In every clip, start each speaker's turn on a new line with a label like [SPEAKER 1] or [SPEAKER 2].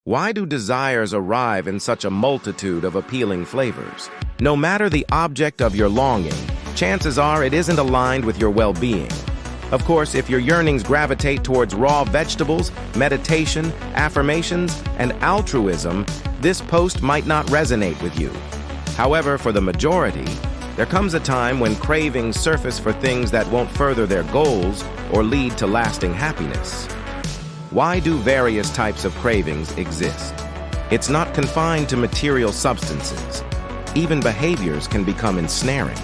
[SPEAKER 1] Why do desires arrive in such a multitude of appealing flavors? No matter the object of your longing, chances are it isn't aligned with your well-being. Of course, if your yearnings gravitate towards raw vegetables, meditation, affirmations, and altruism, this post might not resonate with you. However, for the majority, there comes a time when cravings surface for things that won't further their goals or lead to lasting happiness. Why do various types of cravings exist? It's not confined to material substances. Even behaviors can become ensnaring.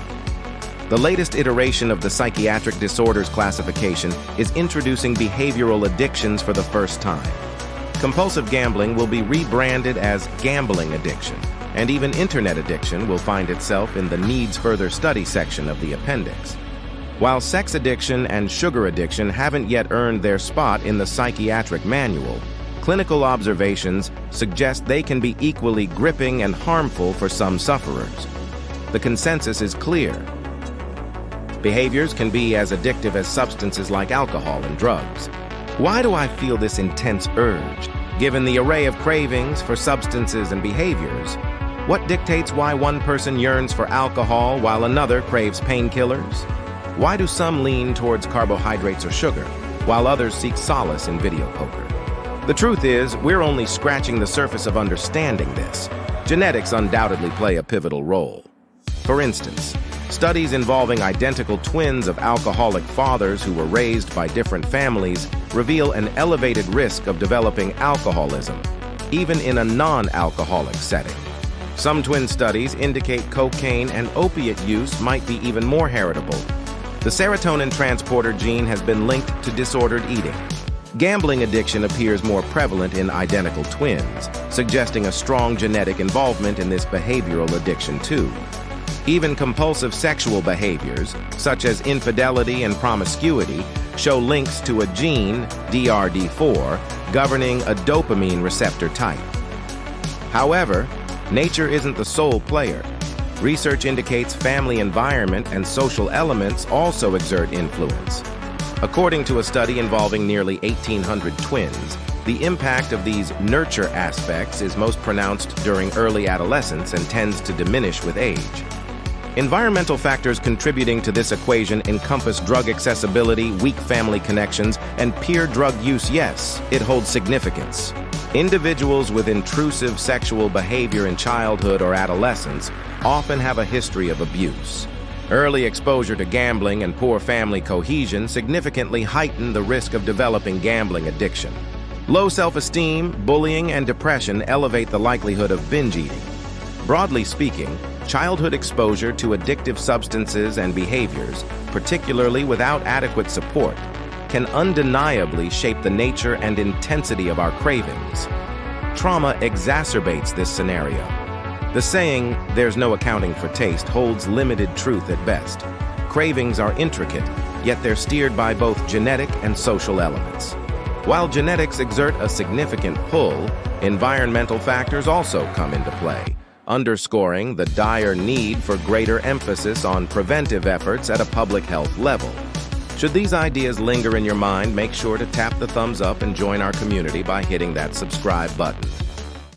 [SPEAKER 1] The latest iteration of the psychiatric disorders classification is introducing behavioral addictions for the first time. Compulsive gambling will be rebranded as gambling addiction, and even internet addiction will find itself in the Needs Further Study section of the appendix. While sex addiction and sugar addiction haven't yet earned their spot in the psychiatric manual, clinical observations suggest they can be equally gripping and harmful for some sufferers. The consensus is clear. Behaviors can be as addictive as substances like alcohol and drugs. Why do I feel this intense urge? Given the array of cravings for substances and behaviors, what dictates why one person yearns for alcohol while another craves painkillers? Why do some lean towards carbohydrates or sugar, while others seek solace in video poker? The truth is, we're only scratching the surface of understanding this. Genetics undoubtedly play a pivotal role. For instance, studies involving identical twins of alcoholic fathers who were raised by different families reveal an elevated risk of developing alcoholism, even in a non-alcoholic setting. Some twin studies indicate cocaine and opiate use might be even more heritable. The serotonin transporter gene has been linked to disordered eating. Gambling addiction appears more prevalent in identical twins, suggesting a strong genetic involvement in this behavioral addiction too. Even compulsive sexual behaviors, such as infidelity and promiscuity, show links to a gene, DRD4, governing a dopamine receptor type. However, nature isn't the sole player. Research indicates family environment and social elements also exert influence. According to a study involving nearly 1,800 twins, the impact of these nurture aspects is most pronounced during early adolescence and tends to diminish with age. Environmental factors contributing to this equation encompass drug accessibility, weak family connections, and peer drug use. Yes, it holds significance. Individuals with intrusive sexual behavior in childhood or adolescence often have a history of abuse. Early exposure to gambling and poor family cohesion significantly heighten the risk of developing gambling addiction. Low self-esteem, bullying, and depression elevate the likelihood of binge eating. Broadly speaking, childhood exposure to addictive substances and behaviors, particularly without adequate support, can undeniably shape the nature and intensity of our cravings. Trauma exacerbates this scenario. The saying, "there's no accounting for taste," holds limited truth at best. Cravings are intricate, yet they're steered by both genetic and social elements. While genetics exert a significant pull, environmental factors also come into play, underscoring the dire need for greater emphasis on preventive efforts at a public health level. Should these ideas linger in your mind, make sure to tap the thumbs up and join our community by hitting that subscribe button.